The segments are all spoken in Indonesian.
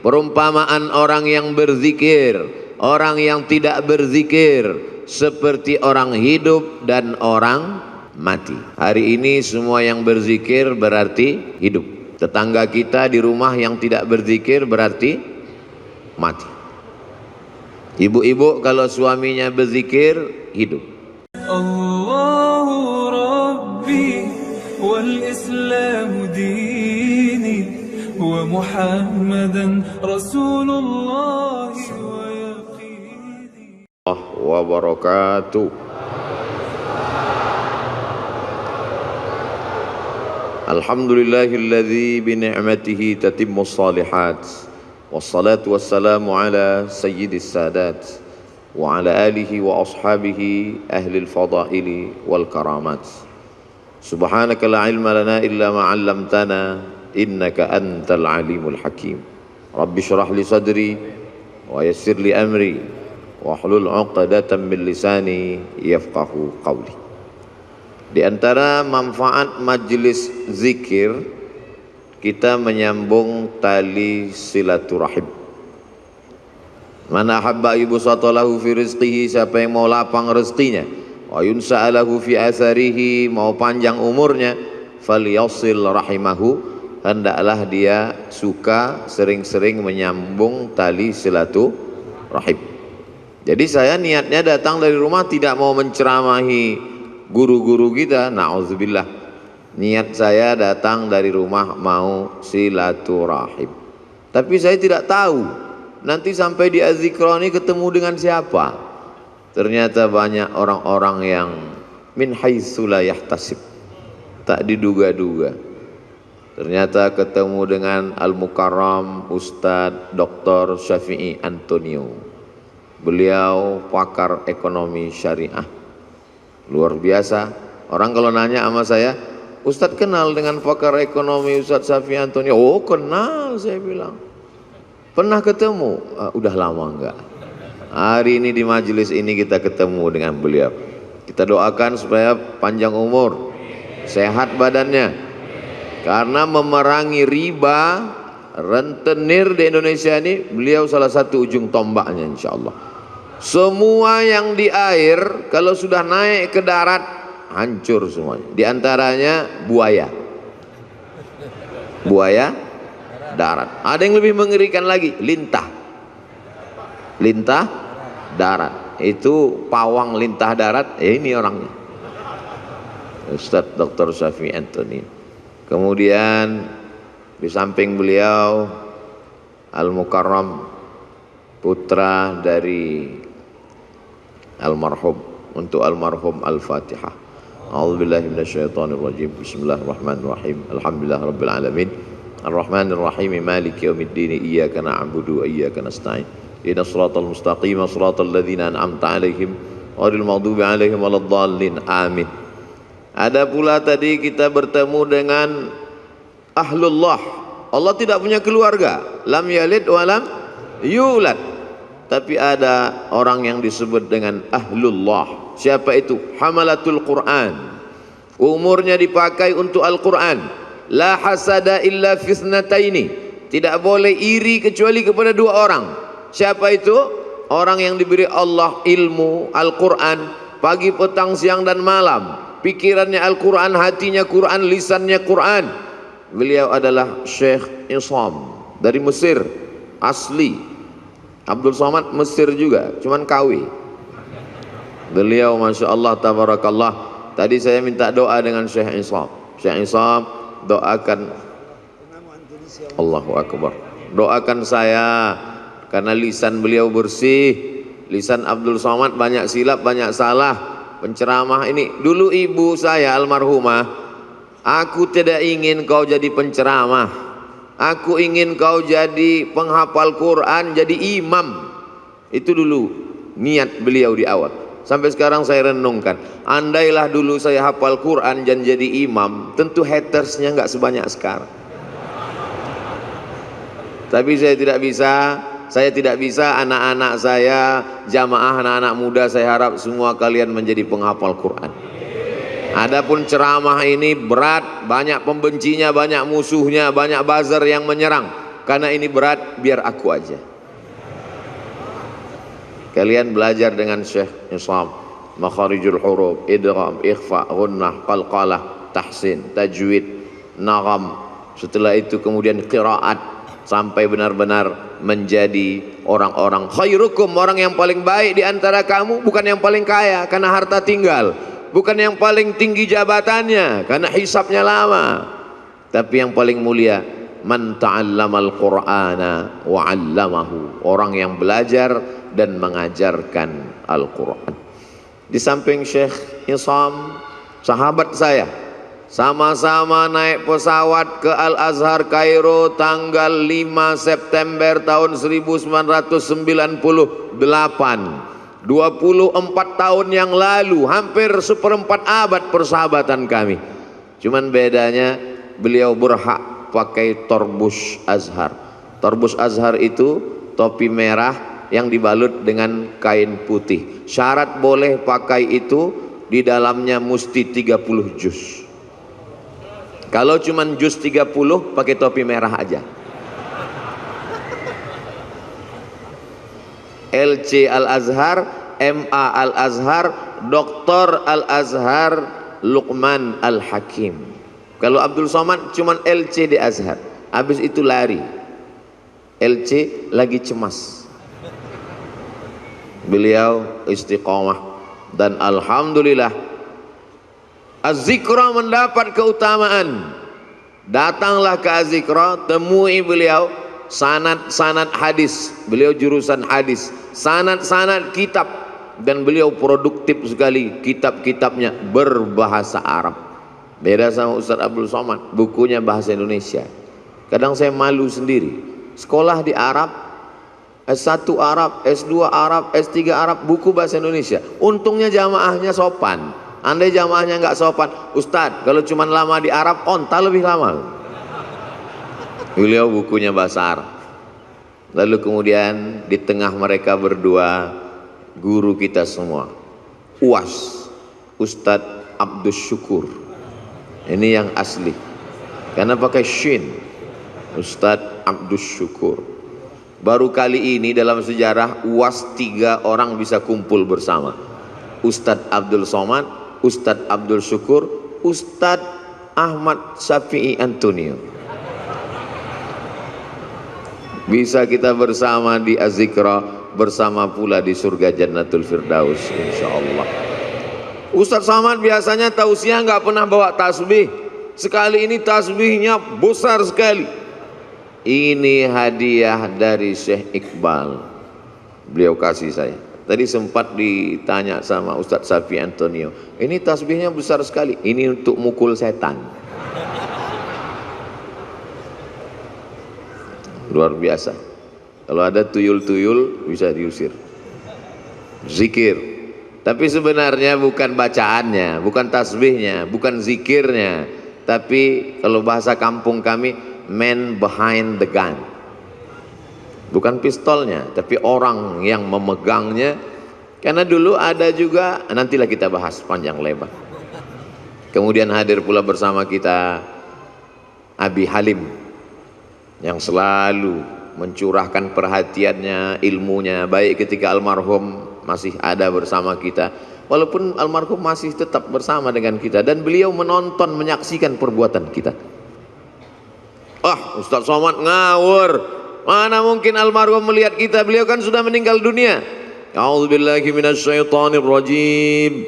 Perumpamaan orang yang berzikir, orang yang tidak berzikir, seperti orang hidup dan orang mati. Hari ini semua yang berzikir berarti hidup. Tetangga kita di rumah yang tidak berzikir berarti mati. Ibu-ibu kalau suaminya berzikir hidup. Allahu Rabbi wal Islam dini wa Muhammadan Rasulullah wa yaqini. Wa barakatuh. Alhamdulillahilladzi bi ni'matihi tatimmus shalihat. Wassalatu wassalamu ala sayyidis sadat wa ala alihi wa ashabihi ahlil fadaili wal karamat. Subhanaka la ilma lana illa ma 'allamtana innaka antal alimul hakim. Rabbi shrah li sadri wa yassir li amri wa hlul 'uqdatam min lisani yafqahu qawli. Di antara manfaat majelis zikir, kita menyambung tali silaturahim. Mana habba yubsatalahu fi rizqihi, siapa yang mau lapang rezekinya, wa yunsa'alahu fi atharihi, mau panjang umurnya, falyasil rahimahu, hendaklah dia suka sering-sering menyambung tali silaturahim. Jadi saya niatnya datang dari rumah tidak mau menceramahi guru-guru kita, na'udzubillah. Niat saya datang dari rumah mau silaturahim. Tapi saya tidak tahu nanti sampai di Az-Zikroni ketemu dengan siapa. Ternyata banyak orang-orang yang min haitsu la yahtasib, tak diduga-duga. Ternyata ketemu dengan Al-Mukarram Ustadz Dr. Syafi'i Antonio. Beliau pakar ekonomi syariah. Luar biasa. Orang kalau nanya sama saya, Ustadz kenal dengan pakar ekonomi Ustadz Syafi'i Antonio? Oh kenal, saya bilang. Pernah ketemu? Udah lama enggak. Hari ini di majelis ini kita ketemu dengan beliau. Kita doakan supaya panjang umur, sehat badannya. Karena memerangi riba, rentenir di Indonesia ini, beliau salah satu ujung tombaknya insya Allah. Semua yang di air kalau sudah naik ke darat hancur semuanya. Di antaranya buaya. Buaya darat. Ada yang lebih mengerikan lagi, lintah. Lintah darat. Itu pawang lintah darat, ini orangnya. Ustadz Dr. Syafi'i Antonio. Kemudian di samping beliau Al-Mukarram, putra dari almarhum, untuk almarhum Al-Fatihah. A'udzubillahi minasyaitonirrajim. Bismillahirrahmanirrahim. Alhamdulillahirabbil alamin. Arrahmanirrahim. Maliki yaumiddin. Iyyaka na'budu wa iyyaka nasta'in. Ihdinas siratal mustaqim, siratal ladzina an'amta 'alaihim ghairil maghdubi 'alaihim waladdallin. Amin. Ada pula tadi kita bertemu dengan ahlullah. Allah tidak punya keluarga. Lam yalid wa lam yulad. Tapi ada orang yang disebut dengan ahlullah. Siapa itu? Hamalatul Quran. Umurnya dipakai untuk Al-Quran. La hasada illa fisnataini. Tidak boleh iri kecuali kepada dua orang. Siapa itu? Orang yang diberi Allah ilmu Al-Quran pagi, petang, siang dan malam. Pikirannya Al-Quran, hatinya Quran, lisannya Quran. Beliau adalah Syekh Isam dari Mesir asli. Abdul Somad Mesir juga, cuman KW. Beliau Masya Allah tabarakallah. Tadi saya minta doa dengan Syekh Isam. Syekh Isam doakan, Allahu Akbar, doakan saya karena lisan beliau bersih. Lisan Abdul Somad banyak silap, banyak salah. Penceramah ini, dulu ibu saya almarhumah, aku tidak ingin kau jadi penceramah. Aku ingin kau jadi penghafal Quran, jadi imam. Itu dulu niat beliau di awal. Sampai sekarang saya renungkan, andailah dulu saya hafal Quran dan jadi imam, tentu hatersnya nggak sebanyak sekarang. Tapi saya tidak bisa anak-anak saya, jamaah anak-anak muda, saya harap semua kalian menjadi penghafal Quran. Adapun ceramah ini berat, banyak pembencinya, banyak musuhnya, banyak buzzer yang menyerang. karena ini berat, biar aku aja. Kalian belajar dengan Syekh Islam, makharijul huruf, idgham, ikhfa, gunnah, qalqalah, tahsin, tajwid, nagham. Setelah itu kemudian qiraat sampai benar-benar menjadi orang-orang khairukum, orang yang paling baik di antara kamu, bukan yang paling kaya karena harta tinggal, bukan yang paling tinggi jabatannya karena hisabnya lama, tapi yang paling mulia man ta'allamal qur'ana wa 'allamahu, orang yang belajar dan mengajarkan Al-Qur'an. Di samping Syekh Isam, sahabat saya, sama-sama naik pesawat ke Al-Azhar Kairo tanggal 5 September tahun 1998. 24 tahun yang lalu, hampir seperempat abad persahabatan kami. Cuman bedanya beliau berhak pakai torbus Azhar. Torbus Azhar itu topi merah yang dibalut dengan kain putih. Syarat boleh pakai itu, di dalamnya mesti 30 juz. Kalau cuman juz 30, pakai topi merah aja. LC Al-Azhar, MA Al-Azhar, Dr. Al-Azhar, Luqman Al-Hakim. Kalau Abdul Somad cuman LC di Azhar, habis itu lari. LC lagi cemas. Beliau istiqomah dan alhamdulillah Az-Zikra mendapat keutamaan. Datanglah ke Az-Zikra, temui beliau, sanad-sanad hadis, beliau jurusan hadis, sanad-sanad kitab, dan beliau produktif sekali, kitab-kitabnya berbahasa Arab. Beda sama Ustaz Abdul Somad, bukunya bahasa Indonesia. Kadang saya malu sendiri, sekolah di Arab, S1 Arab, S2 Arab, S3 Arab, buku bahasa Indonesia. Untungnya jamaahnya sopan. Andai jamaahnya nggak sopan, Ustadz kalau cuma lama di Arab, onta lebih lama. Beliau bukunya bahasa Arab. Lalu kemudian di tengah mereka berdua, guru kita semua, UAS, Ustadz Abdus Syukur. Ini yang asli, karena pakai shin, Ustadz Abdus Syukur. Baru kali ini dalam sejarah UAS 3 orang bisa kumpul bersama. Ustadz Abdul Somad, Ustadz Abdul Syukur, Ustadz Ahmad Syafi'i Antonio. Bisa kita bersama di Az-Zikra, bersama pula di surga Jannatul Firdaus insyaallah. Ustadz Somad biasanya tausiah nggak pernah bawa tasbih. Sekali ini tasbihnya besar sekali. Ini hadiah dari Syekh Iqbal, beliau kasih saya. Tadi sempat ditanya sama Ustadz Syafi'i Antonio, ini tasbihnya besar sekali, ini untuk mukul setan. Luar biasa. Kalau ada tuyul-tuyul bisa diusir. Zikir, tapi sebenarnya bukan bacaannya, bukan tasbihnya, bukan zikirnya, tapi kalau bahasa kampung kami, man behind the gun. Bukan pistolnya, tapi orang yang memegangnya. Karena dulu ada juga, nantilah kita bahas panjang lebar. Kemudian hadir pula bersama kita Abi Halim, yang selalu mencurahkan perhatiannya, ilmunya, baik ketika almarhum masih ada bersama kita, walaupun almarhum masih tetap bersama dengan kita, dan beliau menonton, menyaksikan perbuatan kita. Ustadz Somad ngawur, mana mungkin almarhum melihat kita, beliau kan sudah meninggal dunia. A'udzubillahi minasyaitonir rajim.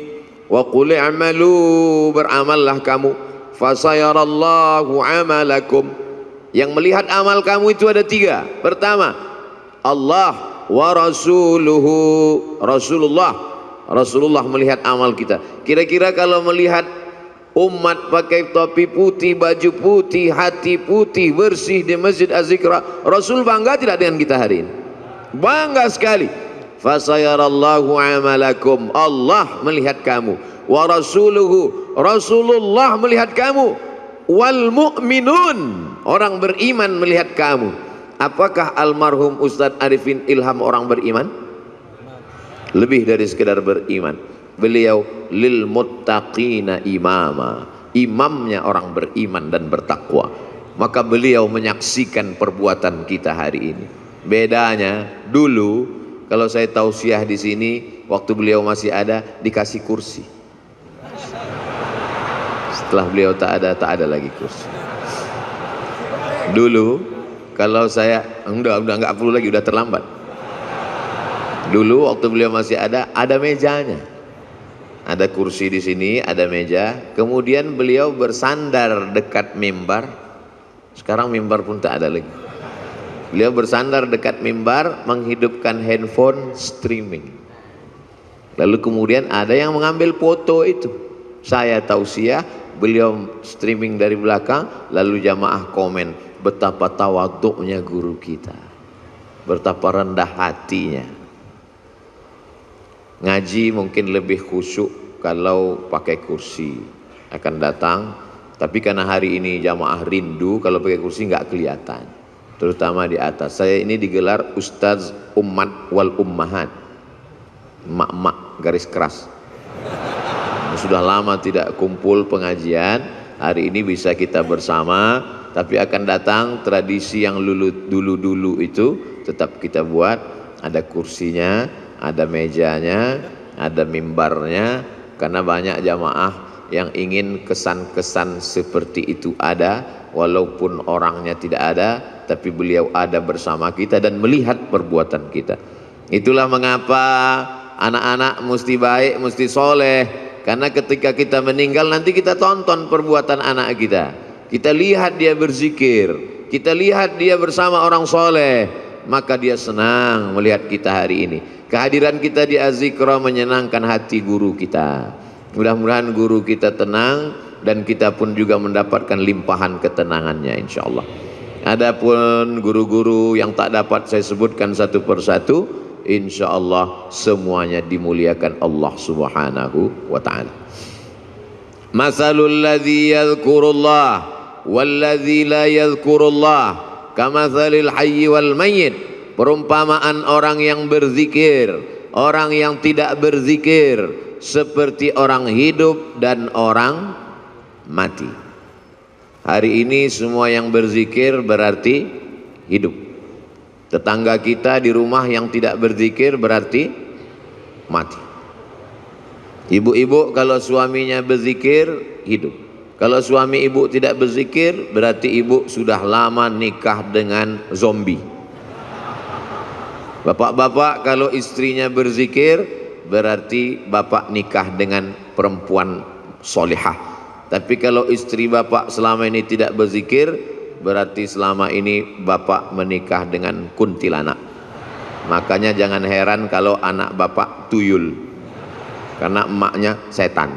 Wa qul i'malu, beramallah kamu, fasayarallahu amalakum. Yang melihat amal kamu itu ada 3. Pertama, Allah wa rasuluhu, Rasulullah melihat amal kita. Kira-kira kalau melihat umat pakai topi putih, baju putih, hati putih, bersih di Masjid Az-Zikra, Rasul bangga tidak dengan kita hari ini? Bangga sekali. Fasayarallahu amalakum, Allah melihat kamu, wa rasuluhu, Rasulullah melihat kamu, wal mu'minun, orang beriman melihat kamu. Apakah almarhum Ustadz Arifin Ilham orang beriman? Lebih dari sekedar beriman, beliau lil muttaqina imama, imamnya orang beriman dan bertakwa. maka beliau menyaksikan perbuatan kita hari ini. Bedanya dulu kalau saya tausiah di sini waktu beliau masih ada dikasih kursi. Setelah beliau tak ada lagi kursi. Dulu kalau saya udah nggak perlu lagi, udah terlambat. Dulu waktu beliau masih ada mejanya. Ada kursi di sini, ada meja. Kemudian beliau bersandar dekat mimbar. Sekarang mimbar pun tak ada lagi. Beliau bersandar dekat mimbar, menghidupkan handphone streaming. Lalu kemudian ada yang mengambil foto itu. Saya tausiah, beliau streaming dari belakang, lalu jamaah komen, betapa tawaduknya guru kita, betapa rendah hatinya. Ngaji mungkin lebih khusyuk kalau pakai kursi, akan datang. Tapi karena hari ini jamaah rindu, kalau pakai kursi nggak kelihatan, terutama di atas. Saya ini digelar Ustaz Ummat wal Ummahat, emak-emak garis keras. Sudah lama tidak kumpul pengajian, hari ini bisa kita bersama. Tapi akan datang tradisi yang dulu itu tetap kita buat. Ada kursinya, ada mejanya, ada mimbarnya. Karena banyak jamaah yang ingin kesan-kesan seperti itu ada, walaupun orangnya tidak ada, tapi beliau ada bersama kita dan melihat perbuatan kita. Itulah mengapa anak-anak mesti baik, mesti soleh. Karena ketika kita meninggal nanti kita tonton perbuatan anak kita. Kita lihat dia berzikir, kita lihat dia bersama orang soleh, maka dia senang melihat kita hari ini. Kehadiran kita di Az-Zikra menyenangkan hati guru kita. Mudah-mudahan guru kita tenang dan kita pun juga mendapatkan limpahan ketenangannya insyaallah. Adapun guru-guru yang tak dapat saya sebutkan satu persatu, insyaallah semuanya dimuliakan Allah Subhanahu wa taala. Masalul ladzi yadhkurullah wal ladzi la yadhkurullah kamatsalil hayyi wal mayyit. Perumpamaan orang yang berzikir, orang yang tidak berzikir, seperti orang hidup dan orang mati. Hari ini semua yang berzikir berarti hidup. Tetangga kita di rumah yang tidak berzikir berarti mati. Ibu-ibu kalau suaminya berzikir hidup. Kalau suami ibu tidak berzikir berarti ibu sudah lama nikah dengan zombie. Bapak-bapak kalau istrinya berzikir berarti bapak nikah dengan perempuan solihah. Tapi kalau istri bapak selama ini tidak berzikir, berarti selama ini bapak menikah dengan kuntilanak. Makanya jangan heran kalau anak bapak tuyul, karena emaknya setan.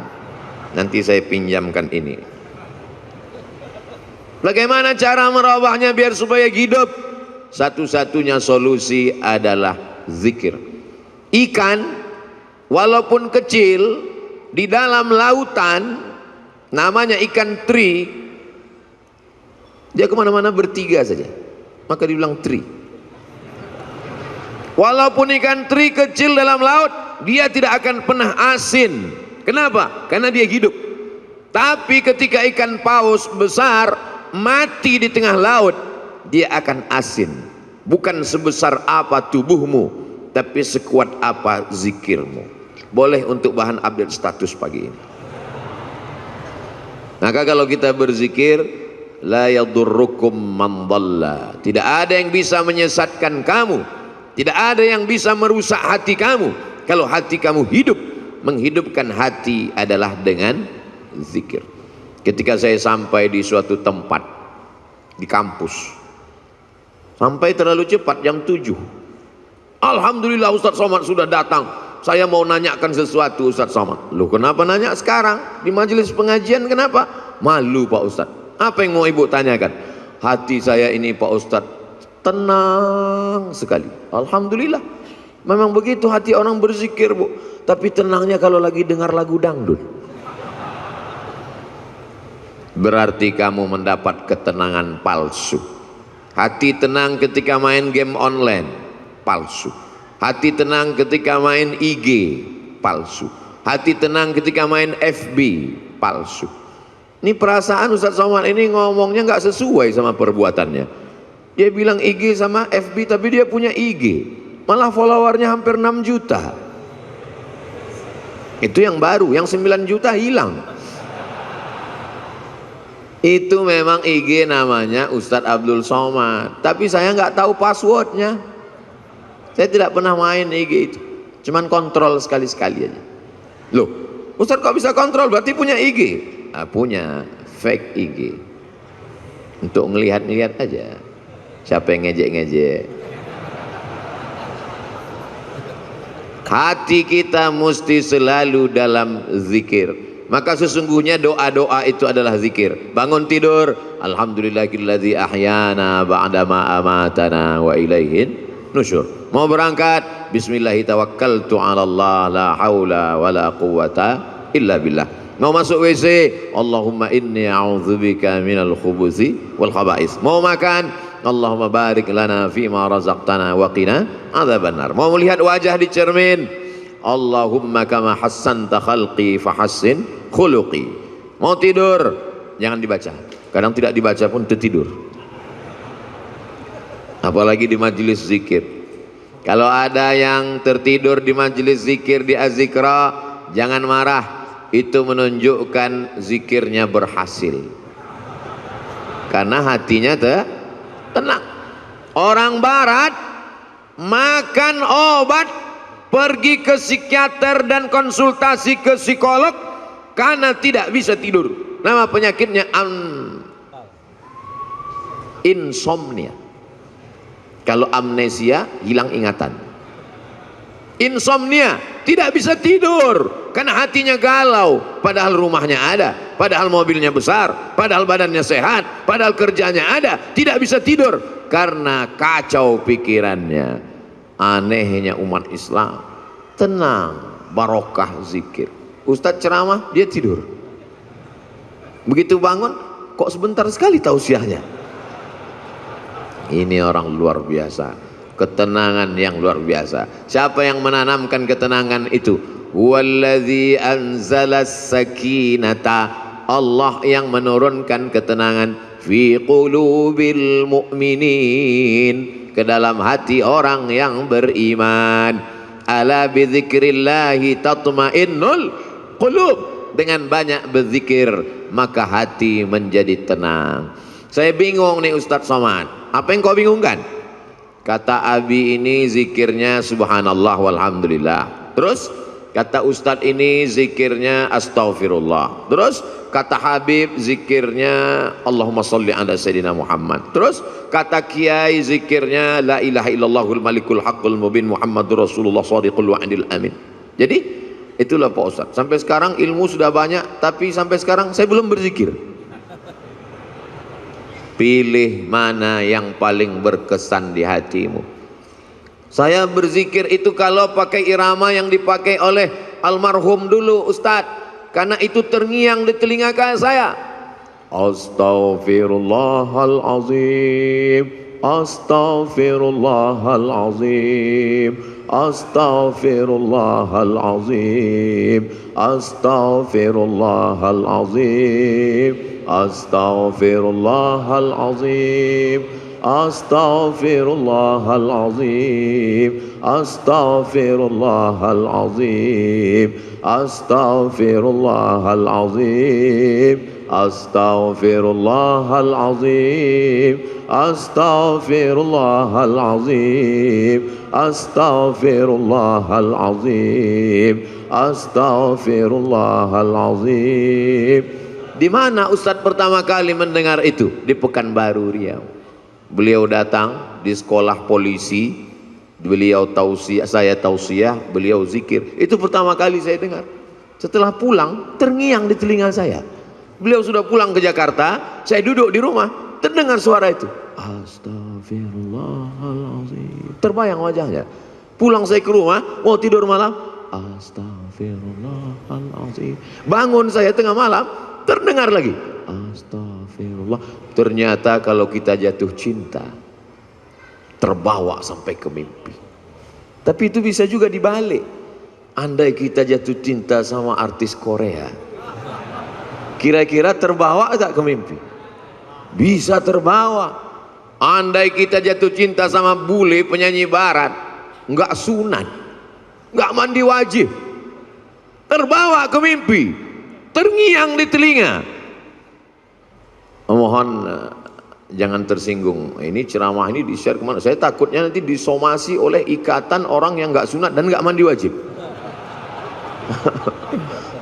Nanti saya pinjamkan ini. Bagaimana cara merubahnya biar supaya hidup? Satu-satunya solusi adalah zikir. Ikan walaupun kecil di dalam lautan, namanya ikan teri, dia kemana-mana bertiga saja, maka dibilang teri. Walaupun ikan teri kecil dalam laut, dia tidak akan pernah asin. Kenapa? Karena dia hidup. Tapi ketika ikan paus besar mati di tengah laut, dia akan asin. Bukan sebesar apa tubuhmu, tapi sekuat apa zikirmu. Boleh untuk bahan update status pagi ini. Maka kalau kita berzikir, la yadurrukum man dhalla. Tidak ada yang bisa menyesatkan kamu, tidak ada yang bisa merusak hati kamu. Kalau hati kamu hidup, menghidupkan hati adalah dengan zikir. Ketika saya sampai di suatu tempat di kampus, sampai terlalu cepat jam 7. Alhamdulillah Ustaz Somad sudah datang. Saya mau nanyakan sesuatu Ustaz Somad. Loh kenapa nanya sekarang? Di majelis pengajian kenapa? Malu Pak Ustaz. Apa yang mau ibu tanyakan? Hati saya ini Pak Ustaz tenang sekali. Alhamdulillah. Memang begitu hati orang berzikir Bu. Tapi tenangnya kalau lagi dengar lagu dangdut. Berarti kamu mendapat ketenangan palsu. Hati tenang ketika main game online, palsu. Hati tenang ketika main IG, palsu. Hati tenang ketika main FB, palsu. Ini perasaan Ustadz Somad ini ngomongnya nggak sesuai sama perbuatannya. Dia bilang IG sama FB, tapi dia punya IG, malah followernya hampir 6 juta. Itu yang baru, yang 9 juta hilang. Itu memang IG namanya Ustadz Abdul Somad, tapi saya nggak tahu passwordnya. Saya tidak pernah main IG itu, cuman kontrol sekali-sekali aja. Loh, Ustadz kok bisa kontrol? Berarti punya IG? Nah, punya fake IG untuk ngelihat-ngelihat aja siapa yang ngejek-ngejek. Hati kita mesti selalu dalam zikir. Maka sesungguhnya doa-doa itu adalah zikir. Bangun tidur, alhamdulillahilladzi ahyana ba'dama amatana wa ilaihin nusyur. Mau berangkat, bismillahi tawakkaltu 'ala Allah la haula wala quwata illa billah. Mau masuk WC, Allahumma inni a'udzubika minal khubuthi wal khaba'is. Mau makan, Allahumma barik lana fima razaqtana wa qina adzabannar. Mau melihat wajah di cermin, Allahumma kama hassanta khalqi fahassin khuluqi. Mau tidur, jangan dibaca. Kadang tidak dibaca pun tertidur. Apalagi di majelis zikir. Kalau ada yang tertidur di majelis zikir di Az-Zikra, jangan marah. Itu menunjukkan zikirnya berhasil. Karena hatinya tenang. Orang barat makan obat, pergi ke psikiater dan konsultasi ke psikolog karena tidak bisa tidur. Nama penyakitnya insomnia. Kalau amnesia, hilang ingatan. Insomnia, tidak bisa tidur karena hatinya galau, padahal rumahnya ada, padahal mobilnya besar, padahal badannya sehat, padahal kerjanya ada, tidak bisa tidur karena kacau pikirannya. Anehnya umat Islam, tenang, barokah zikir. Ustadz ceramah, dia tidur. Begitu bangun, kok sebentar sekali tausiahnya. Ini orang luar biasa, ketenangan yang luar biasa. Siapa yang menanamkan ketenangan itu? Wallazi anzalas sakinata, Allah yang menurunkan ketenangan fi qulubil mu'minin, ke dalam hati orang yang beriman. Ala bidzikrillahi tatmainnul qulub, dengan banyak berzikir maka hati menjadi tenang. Saya bingung nih Ustadz Somad, apa yang kau bingungkan? Kata Abi ini zikirnya subhanallah walhamdulillah. Terus kata Ustadz ini zikirnya astaghfirullah. Terus kata Habib zikirnya Allahumma sholli ala sayyidina Muhammad. Terus kata Kiai zikirnya la ilaha illallahul malikul haqqul mubin Muhammadur Rasulullah shadiqul wa'dil amin. Jadi itulah Pak Ustadz. Sampai sekarang ilmu sudah banyak, tapi sampai sekarang saya belum berzikir. Pilih mana yang paling berkesan di hatimu. Saya berzikir itu kalau pakai irama yang dipakai oleh almarhum dulu Ustadz, karena itu terngiang di telinga saya. Astaghfirullahalazim, astaghfirullahalazim, astaghfirullahalazim, astaghfirullahalazim, astaghfirullahalazim, astaghfirullahalazim, astaghfirullahalazim, astaghfirullahalazim, astaghfirullahalazim, astaghfirullahalazim, astaghfirullahalazim, astaghfirullahalazim. Di mana Ustadz pertama kali mendengar itu? Di Pekanbaru Riau. Beliau datang di sekolah polisi, beliau tausiah, saya tausiah, beliau zikir. Itu pertama kali saya dengar. Setelah pulang, terngiang di telinga saya. Beliau sudah pulang ke Jakarta, saya duduk di rumah, terdengar suara itu. Astagfirullahaladzim. Terbayang wajahnya. Pulang saya ke rumah, mau tidur malam, astagfirullahaladzim. Bangun saya tengah malam, terdengar lagi astagfirullah. Ternyata kalau kita jatuh cinta, terbawa sampai ke mimpi. Tapi itu bisa juga dibalik. Andai kita jatuh cinta sama artis Korea, Kira-kira terbawa tak ke mimpi? Bisa terbawa. Andai kita jatuh cinta sama bule penyanyi barat, nggak sunat, nggak mandi wajib, terbawa ke mimpi, terngiang di telinga. Mohon jangan tersinggung. Ini ceramah ini di-share kemana? Saya takutnya nanti disomasi oleh ikatan orang yang nggak sunat dan nggak mandi wajib.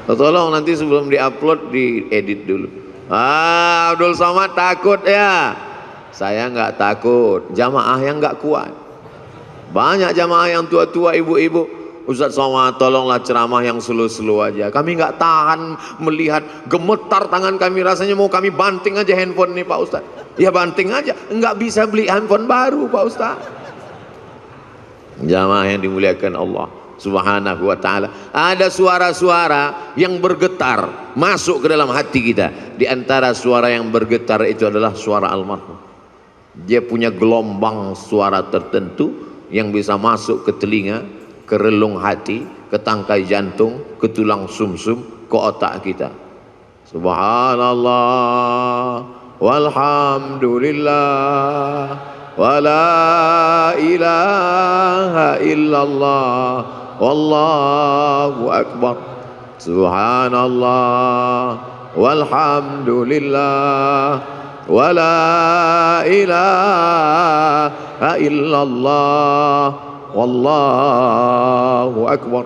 Tolong nanti sebelum diupload diedit dulu. Abdul Somad takut ya? Saya nggak takut. Jamaah yang nggak kuat. Banyak jamaah yang tua-tua, ibu-ibu. Ustaz Somad tolonglah ceramah yang slow-slow aja. Kami nggak tahan melihat, gemetar tangan kami, rasanya mau kami banting aja handphone nih Pak Ustaz. Ya banting aja, nggak bisa beli handphone baru Pak Ustaz. Jamaah yang dimuliakan Allah Subhanahu wa ta'ala, ada suara-suara yang bergetar masuk ke dalam hati kita. Di antara suara yang bergetar itu adalah suara almarhum. Dia punya gelombang suara tertentu yang bisa masuk ke telinga, ke relung hati, ke tangkai jantung, ke tulang sumsum, ke otak kita. Subhanallah walhamdulillah wala ilaha illallah wallahu akbar. Subhanallah walhamdulillah wala ilaha illallah wallahu akbar.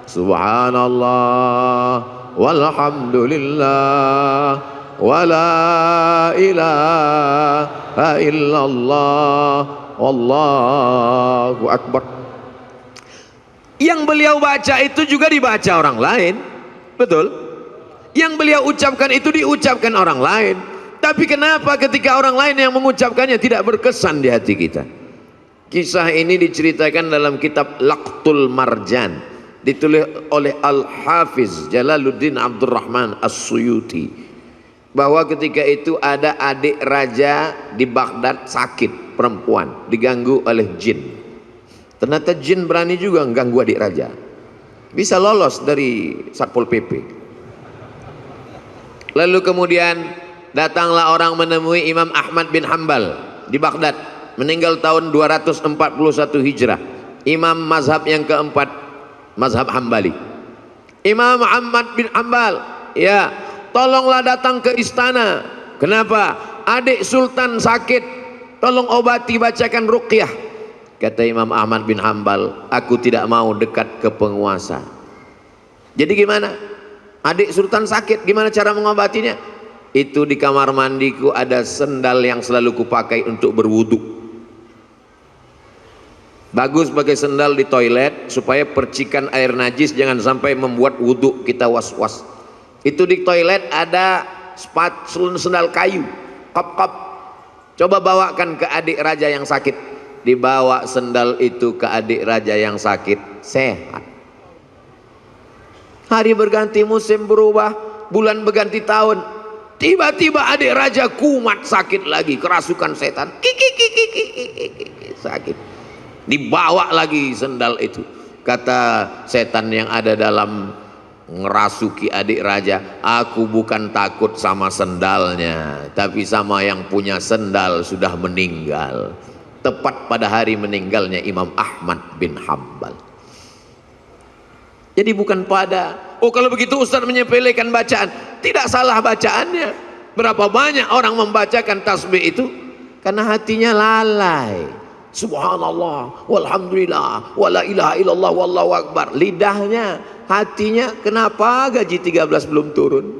Subhanallah walhamdulillah wala ilaha illallah wallahu akbar. Yang beliau baca itu juga dibaca orang lain, betul? Yang beliau ucapkan itu diucapkan orang lain. Tapi kenapa ketika orang lain yang mengucapkannya tidak berkesan di hati kita? Kisah ini diceritakan dalam kitab Laqtul Marjan, ditulis oleh Al-Hafiz Jalaluddin Abdurrahman As-Suyuti, bahwa ketika itu ada adik raja di Baghdad sakit, perempuan, diganggu oleh jin. Ternyata jin berani juga mengganggu adik raja, bisa lolos dari Satpol PP. Lalu kemudian datanglah orang menemui Imam Ahmad bin Hanbal di Baghdad, meninggal tahun 241 Hijrah, imam mazhab yang keempat, mazhab Hambali. Imam Ahmad bin Hanbal, ya, tolonglah datang ke istana. Kenapa? Adik sultan sakit, tolong obati, bacakan ruqyah. Kata Imam Ahmad bin Hanbal, aku tidak mau dekat ke penguasa. Jadi gimana? Adik sultan sakit, gimana cara mengobatinya? Itu di kamar mandiku ada sendal yang selalu kupakai untuk berwudu. Bagus pakai sendal di toilet supaya percikan air najis jangan sampai membuat wudu kita was-was. Itu di toilet ada sendal kayu, kop-kop. Coba bawakan ke adik raja yang sakit. Dibawa sendal itu ke adik raja yang sakit, sehat. Hari berganti, musim berubah, bulan berganti tahun, tiba-tiba adik raja kumat sakit lagi, kerasukan setan, sakit. Dibawa lagi sendal itu. Kata setan yang ada dalam ngerasuki adik raja, aku bukan takut sama sendalnya, tapi sama yang punya sendal sudah meninggal. Tepat pada hari meninggalnya Imam Ahmad bin Hanbal. Jadi bukan pada, oh kalau begitu Ustaz menyepelekan bacaan. Tidak salah bacaannya. Berapa banyak orang membacakan tasbih itu karena hatinya lalai. Subhanallah walhamdulillah wala ilaha illallah wallahu akbar. Lidahnya, hatinya, kenapa gaji 13 belum turun?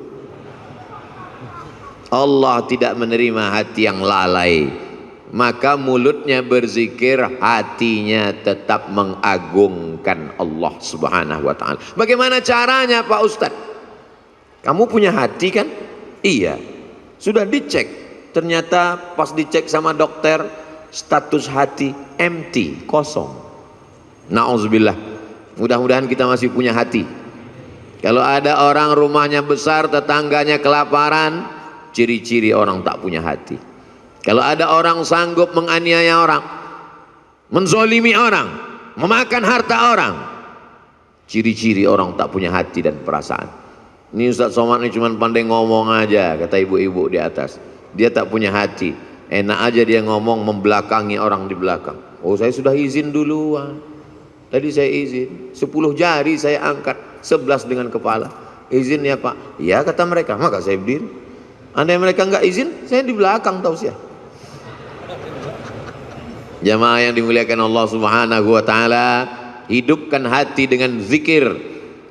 Allah tidak menerima hati yang lalai. Maka mulutnya berzikir, hatinya tetap mengagungkan Allah Subhanahu wa ta'ala. Bagaimana caranya Pak Ustadz? Kamu punya hati kan? Iya. Sudah dicek. Ternyata pas dicek sama dokter, status hati empty, kosong. Na'udzubillah. Mudah-mudahan kita masih punya hati. Kalau ada orang rumahnya besar, tetangganya kelaparan, ciri-ciri orang tak punya hati. Kalau ada orang sanggup menganiaya orang, menzolimi orang, memakan harta orang, ciri-ciri orang tak punya hati dan perasaan. Ini Ustaz Somad ini cuma pandai ngomong aja, kata ibu-ibu di atas. Dia tak punya hati. Enak aja dia ngomong membelakangi orang di belakang. Oh, saya sudah izin duluan. Tadi saya izin, 10 jari saya angkat, 11 dengan kepala. Izin ya Pak? Ya kata mereka, maka saya berdiri. Andai mereka enggak izin, saya di belakang tausiah. Jamaah yang dimuliakan Allah Subhanahu wa taala, hidupkan hati dengan zikir.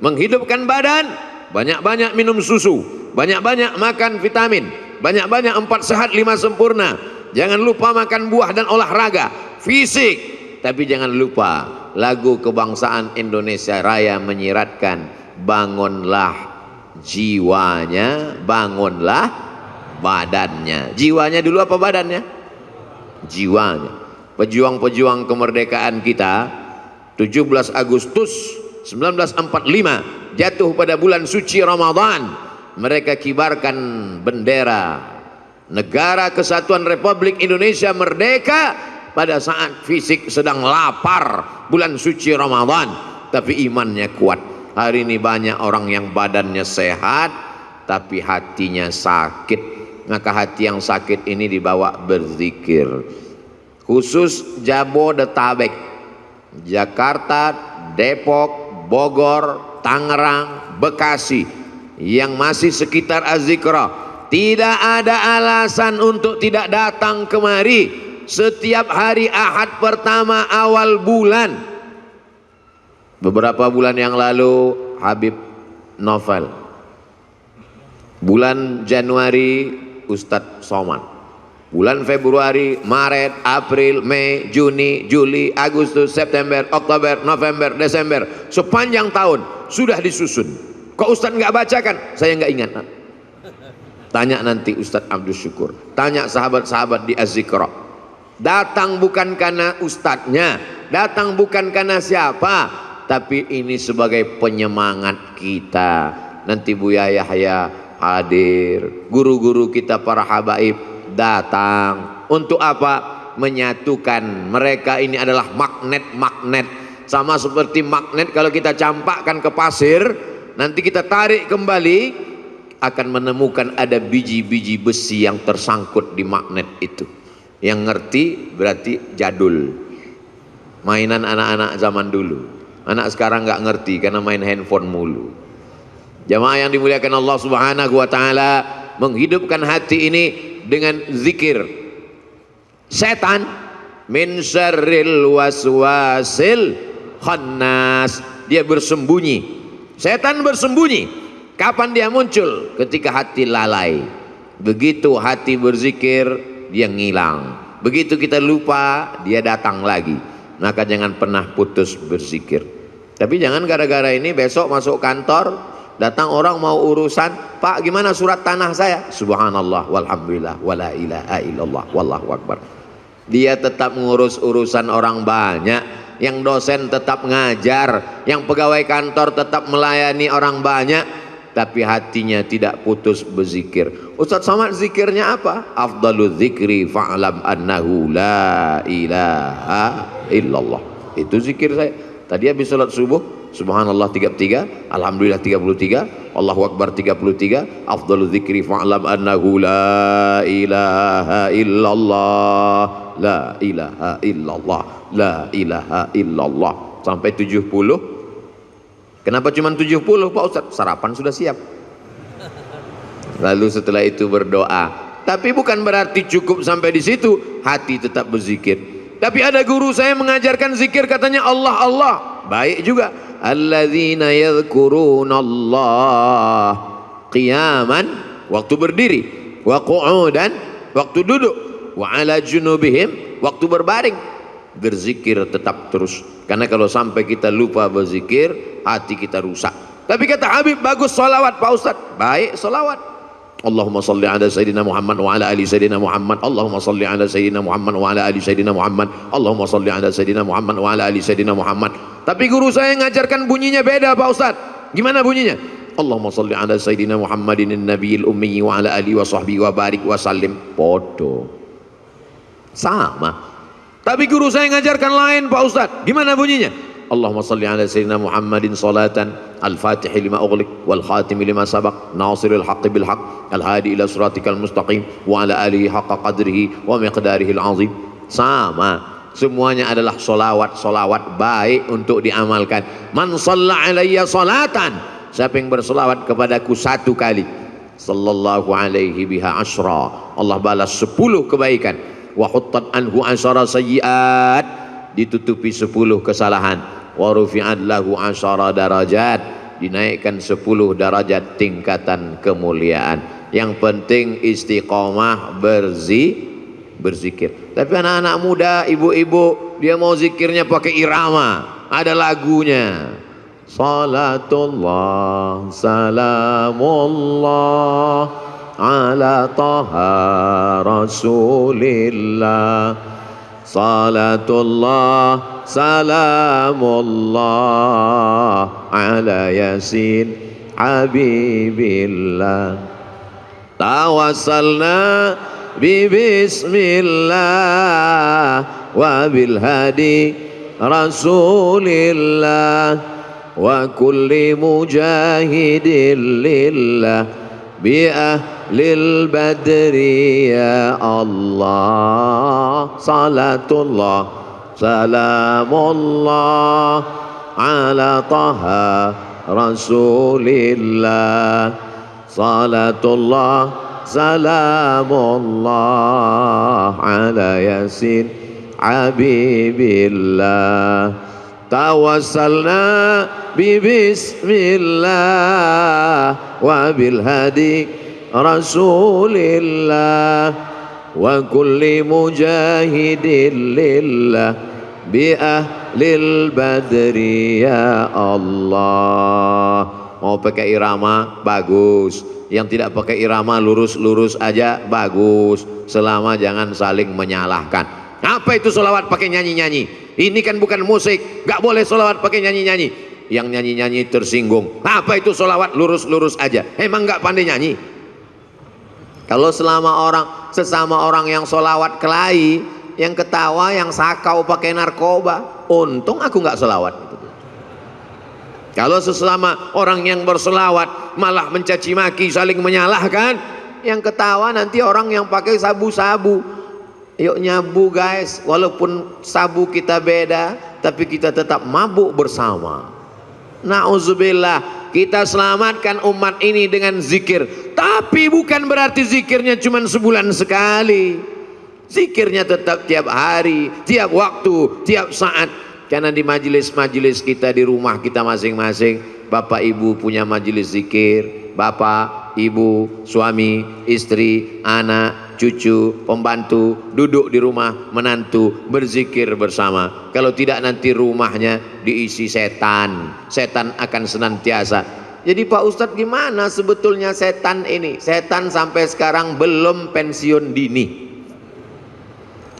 Menghidupkan badan, banyak-banyak minum susu, banyak-banyak makan vitamin, banyak-banyak 4 sehat 5 sempurna. Jangan lupa makan buah dan olahraga fisik. Tapi jangan lupa lagu kebangsaan Indonesia Raya menyiratkan, bangunlah jiwanya, bangunlah badannya. Jiwanya dulu apa badannya? Jiwanya. Pejuang-pejuang kemerdekaan kita 17 Agustus 1945 jatuh pada bulan suci Ramadan. Mereka kibarkan bendera Negara Kesatuan Republik Indonesia merdeka pada saat fisik sedang lapar bulan suci Ramadan, tapi imannya kuat. Hari ini banyak orang yang badannya sehat tapi hatinya sakit. Maka hati yang sakit ini dibawa berzikir. Khusus Jabodetabek, Jakarta, Depok, Bogor, Tangerang, Bekasi yang masih sekitar Az-Zikra, tidak ada alasan untuk tidak datang kemari setiap hari Ahad pertama awal bulan. Beberapa bulan yang lalu Habib Novel, bulan Januari Ustadz Somad, bulan Februari, Maret, April, Mei, Juni, Juli, Agustus, September, Oktober, November, Desember, sepanjang tahun sudah disusun. Kok Ustadz nggak bacakan? Saya nggak ingat. Tanya nanti Ustadz Abdul Syukur, tanya sahabat-sahabat di Az-Zikra. Datang bukan karena ustadznya, datang bukan karena siapa, tapi ini sebagai penyemangat kita. Nanti Buya Yahya hadir, guru-guru kita para habaib datang. Untuk apa? Menyatukan. Mereka ini adalah magnet-magnet. Sama seperti magnet kalau kita campakkan ke pasir, nanti kita tarik kembali, akan menemukan ada biji-biji besi yang tersangkut di magnet itu. Yang ngerti berarti jadul. Mainan anak-anak zaman dulu. Anak sekarang nggak ngerti karena main handphone mulu. Jamaah yang dimuliakan Allah Subhanahu wa taala, menghidupkan hati ini dengan zikir. Setan min syarril waswasil khannas, dia bersembunyi. Setan bersembunyi. Kapan dia muncul? Ketika hati lalai. Begitu hati berzikir, dia ngilang. Begitu kita lupa, dia datang lagi. Maka jangan pernah putus berzikir. Tapi jangan gara-gara ini besok masuk kantor, datang orang mau urusan, Pak gimana surat tanah saya? Subhanallah walhamdulillah wala ilaha illallah wallahu akbar. Dia tetap mengurus urusan orang banyak, yang dosen tetap ngajar, yang pegawai kantor tetap melayani orang banyak, tapi hatinya tidak putus berzikir. Ustaz Somad zikirnya apa? Afdalul zikri fa'lam annahu la ilaha illallah. Itu zikir saya. Tadi habis salat subuh, subhanallah 33, alhamdulillah 33, Allahu akbar 33, afdalul zikri fa'lam annahu la ilaha illallah, la ilaha illallah, la ilaha illallah, sampai 70. Kenapa cuma 70 Pak Ustadz? Sarapan sudah siap. Lalu setelah itu berdoa. Tapi bukan berarti cukup sampai di situ, hati tetap berzikir. Tapi ada guru saya mengajarkan zikir, katanya Allah Allah. Baik juga. Alladzina yadhkurunallah qiyaman, waktu berdiri, wa qu'udan, waktu duduk, wa ala junubihim, waktu berbaring. Berzikir tetap terus. Karena kalau sampai kita lupa berzikir, hati kita rusak. Tapi kata Habib, bagus solawat Pak Ustadz. Baik solawat. Allahumma salli ala Sayyidina Muhammad wa ala ali Sayyidina Muhammad. Allahumma salli ala Sayyidina Muhammad wa ala ali Sayyidina Muhammad. Allahumma salli ala Sayyidina Muhammad wa ala ali Sayyidina Muhammad. Tapi guru saya ngajarkan bunyinya beda Pak Ustadz. Gimana bunyinya? Allahumma salli ala Sayyidina Muhammadin nabiyil ummi wa ala ali wa sahbihi wa barik wa sallim. Podo. Sama. Tapi guru saya ngajarkan lain Pak Ustadz. Gimana bunyinya? Allahumma salli ala sayyidina Muhammadin salatan al-fatih lima ughliq wal khatim lima sabaq nasiril haqqi bil haqq al-hadi ila siratikal mustaqim wa ala alihi haqqa qadrihi wa miqdarihi al-azim. Sama, semuanya adalah solawat baik untuk diamalkan. Man shalla alayya salatan, siapa yang bersolawat kepadaku satu kali, sallallahu alaihi biha asyra, Allah balas 10 kebaikan. Wa huttat anhu asyara sayyiat, ditutupi 10 kesalahan. Wa rufi'at lahu asyara darajat, dinaikkan 10 derajat tingkatan kemuliaan. Yang penting istiqomah berzikir. Tapi anak-anak muda, ibu-ibu, dia mau zikirnya pakai irama, ada lagunya. Salatullah salamullah ala taha rasulillah. Salatullah salamullah ala yasin habibillah. Tawassalna bismillah wa bil hadi rasulillah wa kulli mujahidin lillah bi ahlil badri ya Allah. Salatullah salamullah ala taha rasulillah. Salatullah salamullah ala yasin habibillah. Tawassalna bismillah wa bil hadi rasulillah wa kulli mujahidin lillah bi ahlil badri ya Allah. Mau pakai irama bagus, yang tidak pakai irama lurus-lurus aja bagus, selama jangan saling menyalahkan. Apa itu solawat pakai nyanyi-nyanyi? Ini kan bukan musik, gak boleh solawat pakai nyanyi-nyanyi. Yang nyanyi-nyanyi tersinggung. Apa itu solawat lurus-lurus aja? Emang gak pandai nyanyi? Kalau sesama orang yang solawat kelahi, yang ketawa, yang sakau pakai narkoba, untung aku gak solawat. Kalau sesama orang yang bersolawat malah mencaci maki, saling menyalahkan, yang ketawa nanti orang yang pakai sabu-sabu. Yuk nyabu guys, walaupun sabu kita beda, tapi kita tetap mabuk bersama. Na'udzubillah, kita selamatkan umat ini dengan zikir. Tapi bukan berarti zikirnya cuma sebulan sekali. Zikirnya tetap tiap hari, tiap waktu, tiap saat. Karena di majelis-majelis kita, di rumah kita masing-masing, bapak ibu punya majelis zikir. Bapak, ibu, suami, istri, anak, cucu, pembantu, duduk di rumah, menantu, berzikir bersama. Kalau tidak nanti rumahnya diisi setan. Setan akan senantiasa. Jadi Pak Ustadz, gimana sebetulnya setan ini? Setan sampai sekarang belum pensiun dini.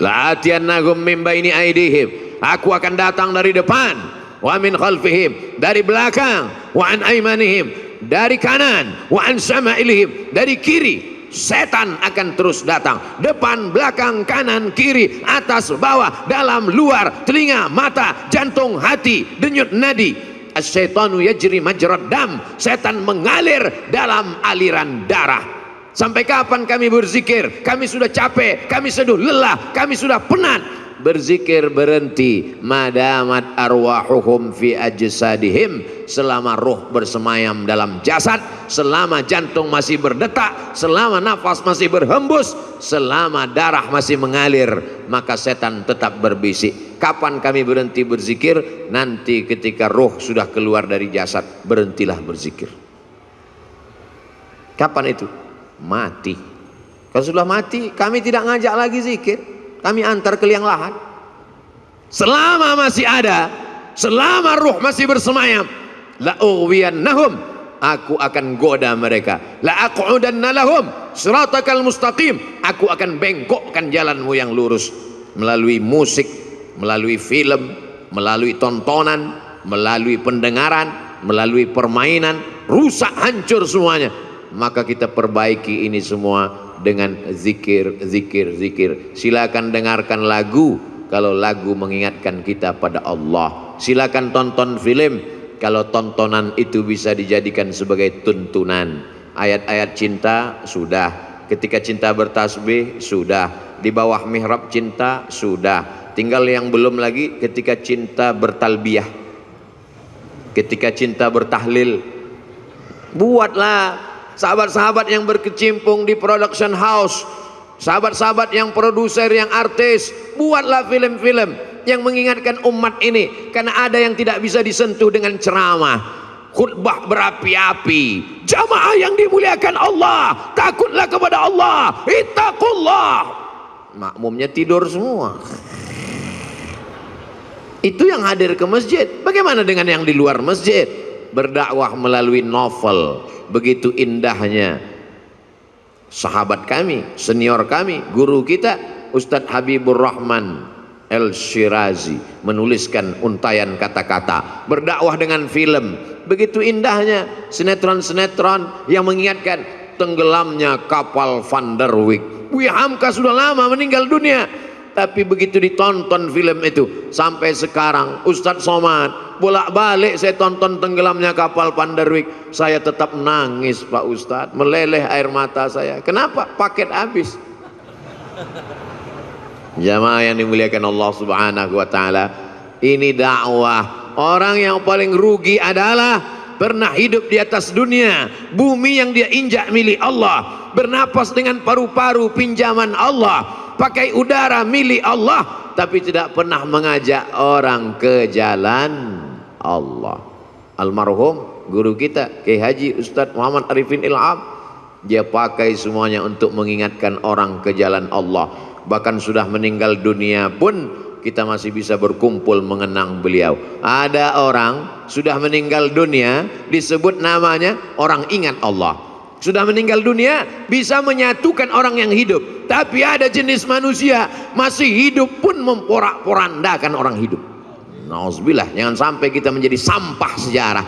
La'atiyannahum min baini aidihim, aku akan datang dari depan, wa min khalfihim, dari belakang, wa an aimanihim, dari kanan, wa an syama'ilihim, dari kiri. Setan akan terus datang, depan, belakang, kanan, kiri, atas, bawah, dalam, luar, telinga, mata, jantung, hati, denyut nadi. Asyaitanu yajri majrad dam, setan mengalir dalam aliran darah. Sampai kapan kami berzikir? Kami sudah capek, kami sudah lelah, kami sudah penat. Berzikir berhenti madamat arwahuhum fi ajsadihim, selama ruh bersemayam dalam jasad, selama jantung masih berdetak, selama nafas masih berhembus, selama darah masih mengalir, maka setan tetap berbisik. Kapan kami berhenti berzikir? Nanti ketika ruh sudah keluar dari jasad, berhentilah berzikir. Kapan itu? Mati. Kalau sudah mati, kami tidak ngajak lagi zikir, kami antar ke liang lahat. Selama masih ada, selama ruh masih bersemayam, la ughwiyannahum, aku akan goda mereka. La aqudanna lahum siratakal mustaqim, aku akan bengkokkan jalanmu yang lurus. Melalui musik, melalui film, melalui tontonan, melalui pendengaran, melalui permainan, rusak, hancur semuanya. Maka kita perbaiki ini semua dengan zikir, zikir, zikir. Silakan dengarkan lagu kalau lagu mengingatkan kita pada Allah. Silakan tonton film kalau tontonan itu bisa dijadikan sebagai tuntunan. Ayat-ayat cinta sudah, ketika cinta bertasbih sudah, di bawah mihrab cinta sudah, tinggal yang belum lagi ketika cinta bertalbiyah, ketika cinta bertahlil. Buatlah sahabat-sahabat yang berkecimpung di production house, sahabat-sahabat yang produser, yang artis, buatlah film-film yang mengingatkan umat ini, karena ada yang tidak bisa disentuh dengan ceramah, khutbah berapi-api. Jamaah yang dimuliakan Allah, takutlah kepada Allah, ittaqullah. Makmumnya tidur semua. Itu yang hadir ke masjid. Bagaimana dengan yang di luar masjid? Berdakwah melalui novel. Begitu indahnya sahabat kami, senior kami, guru kita Ustadz Habibur Rahman Al-Shirazi menuliskan untayan kata-kata, berdakwah dengan film. Begitu indahnya sinetron-sinetron yang mengingatkan tenggelamnya kapal Van der Wijk. Buya Hamka sudah lama meninggal dunia, tapi begitu ditonton film itu sampai sekarang, Ustadz Somad bolak-balik saya tonton tenggelamnya kapal Van der Wijk, saya tetap nangis Pak Ustadz, meleleh air mata saya. Kenapa? Paket habis. Jamaah yang dimuliakan Allah Subhanahu wa taala, ini dakwah. Orang yang paling rugi adalah pernah hidup di atas dunia, bumi yang dia injak milik Allah, bernapas dengan paru-paru pinjaman Allah, pakai udara milik Allah, tapi tidak pernah mengajak orang ke jalan Allah. Almarhum guru kita Kiai Haji Ustadz Muhammad Arifin Ilham, dia pakai semuanya untuk mengingatkan orang ke jalan Allah. Bahkan sudah meninggal dunia pun kita masih bisa berkumpul mengenang beliau. Ada orang sudah meninggal dunia disebut namanya orang ingat Allah. Sudah meninggal dunia bisa menyatukan orang yang hidup. Tapi ada jenis manusia masih hidup pun memporak-porandakan orang hidup. Nauzubillah, jangan sampai kita menjadi sampah sejarah.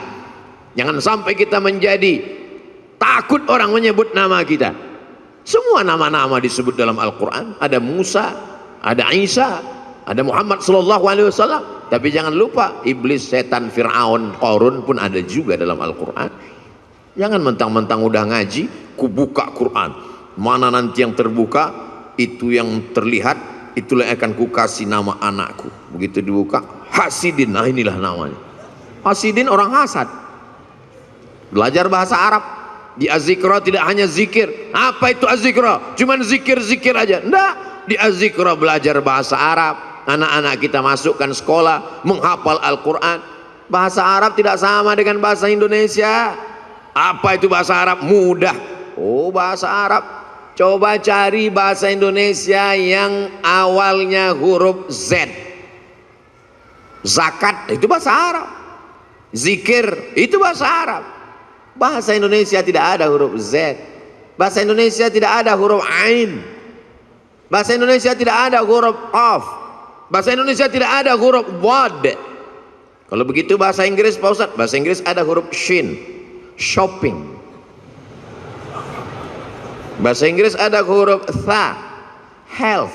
Jangan sampai kita menjadi takut orang menyebut nama kita. Semua nama-nama disebut dalam Al-Quran. Ada Musa, ada Isa, ada Muhammad sallallahu alaihi wasallam. Tapi jangan lupa iblis, setan, Fir'aun, Qarun pun ada juga dalam Al-Quran. Jangan mentang-mentang udah ngaji, ku buka Quran. Mana nanti yang terbuka, itu yang terlihat, itulah yang akan ku kasih nama anakku. Begitu dibuka, Hasidin, nah inilah namanya. Hasidin orang hasad. Belajar bahasa Arab. Di Az-Zikra tidak hanya zikir. Apa itu Az-Zikra? Cuman zikir-zikir aja. Enggak. Di Az-Zikra belajar bahasa Arab. Anak-anak kita masukkan sekolah, menghafal Al-Quran. Bahasa Arab tidak sama dengan bahasa Indonesia. Apa itu bahasa Arab? Mudah. Oh, bahasa Arab. Coba cari bahasa Indonesia yang awalnya huruf Z. Zakat itu bahasa Arab. Zikir itu bahasa Arab. Bahasa Indonesia tidak ada huruf Z. Bahasa Indonesia tidak ada huruf Ain. Bahasa Indonesia tidak ada huruf Qaf. Bahasa Indonesia tidak ada huruf Wad. Kalau begitu bahasa Inggris Pak Ustadz, bahasa Inggris ada huruf Shin. Shopping. Bahasa Inggris ada huruf Tha. Health.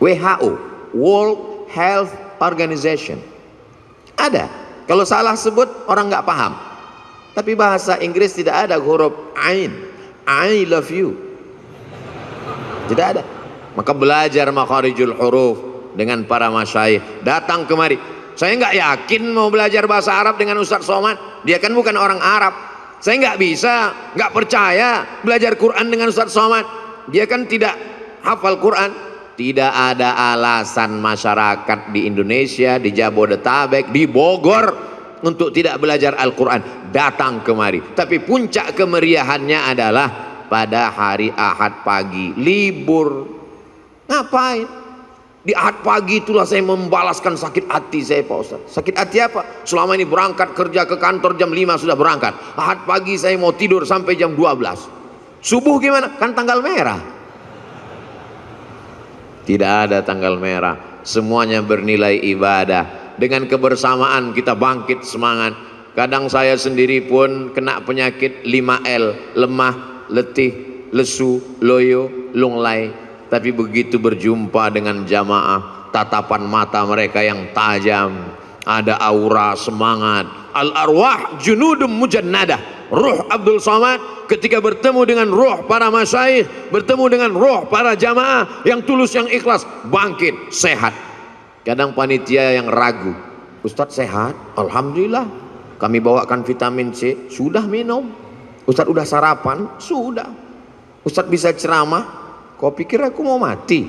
WHO, World Health Organization. Ada. Kalau salah sebut orang nggak paham. Tapi bahasa Inggris tidak ada huruf Ain. I love you. Tidak ada. Maka belajar makharijul huruf dengan para masyayikh. Datang kemari. Saya nggak yakin mau belajar bahasa Arab dengan Ustadz Somad. Dia kan bukan orang Arab. Saya nggak bisa, nggak percaya belajar Quran dengan Ustadz Somad. Dia kan tidak hafal Quran. Tidak ada alasan masyarakat di Indonesia, di Jabodetabek, di Bogor untuk tidak belajar Al-Quran. Datang kemari. Tapi puncak kemeriahannya adalah pada hari Ahad pagi, libur. Ngapain? Di Ahad pagi itulah saya membalaskan sakit hati saya Pak Ustaz. Sakit hati apa? Selama ini berangkat kerja ke kantor jam 5 sudah berangkat. Ahad pagi saya mau tidur sampai jam 12. Subuh gimana? Kan tanggal merah. Tidak ada tanggal merah. Semuanya bernilai ibadah. Dengan kebersamaan kita bangkit semangat. Kadang saya sendiri pun kena penyakit 5L, lemah, letih, lesu, loyo, lunglai. Tapi begitu berjumpa dengan jamaah, tatapan mata mereka yang tajam, ada aura semangat. Al-arwah junudum mujannadah. Ruh Abdul Somad ketika bertemu dengan ruh para masyayikh, bertemu dengan ruh para jamaah yang tulus, yang ikhlas, bangkit, sehat. Kadang panitia yang ragu, Ustadz sehat? Alhamdulillah. Kami bawakan vitamin C, sudah minum. Ustadz udah sarapan? Sudah. Ustadz bisa ceramah? Kau pikir aku mau mati?